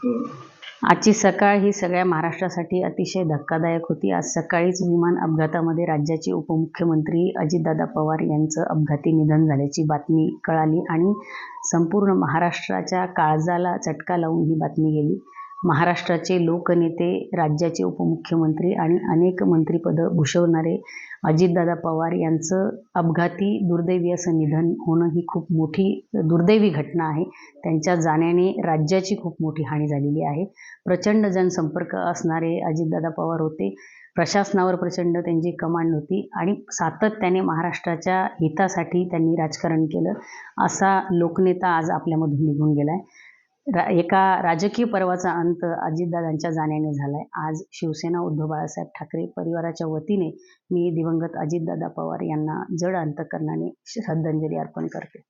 आजची सकाळ ही सगळ्या महाराष्ट्रासाठी अतिशय धक्कादायक होती। आज सकाळीच विमान अपघातामध्ये राज्याचे उपमुख्यमंत्री अजितदादा पवार यांचं अपघाती निधन झाल्याची बातमी कळाली आणि संपूर्ण महाराष्ट्राच्या काळजाला चटका लावून ही बातमी गेली। महाराष्ट्राचे लोकनेते, राज्याचे उपमुख्यमंत्री आणि अनेक मंत्रिपदं भूषवणारे अजितदादा पवार यांचं अपघाती दुर्दैवी असं निधन होणं ही खूप मोठी दुर्दैवी घटना आहे। त्यांच्या जाण्याने राज्याची खूप मोठी हानी झालेली आहे। प्रचंड जनसंपर्क असणारे अजितदादा पवार होते। प्रशासनावर प्रचंड त्यांची कमांड होती आणि सातत्याने महाराष्ट्राच्या हितासाठी त्यांनी राजकारण केलं। असा लोकनेता आज आपल्यामधून निघून गेलाय। एका राजकीय पर्वाचा अंत अजितदादांच्या जाण्याने झालाय। आज शिवसेना उद्धव बाळासाहेब ठाकरे परिवाराच्या वतीने मी दिवंगत अजितदादा पवार यांना जड अंतकरणाने श्रद्धांजली अर्पण करते।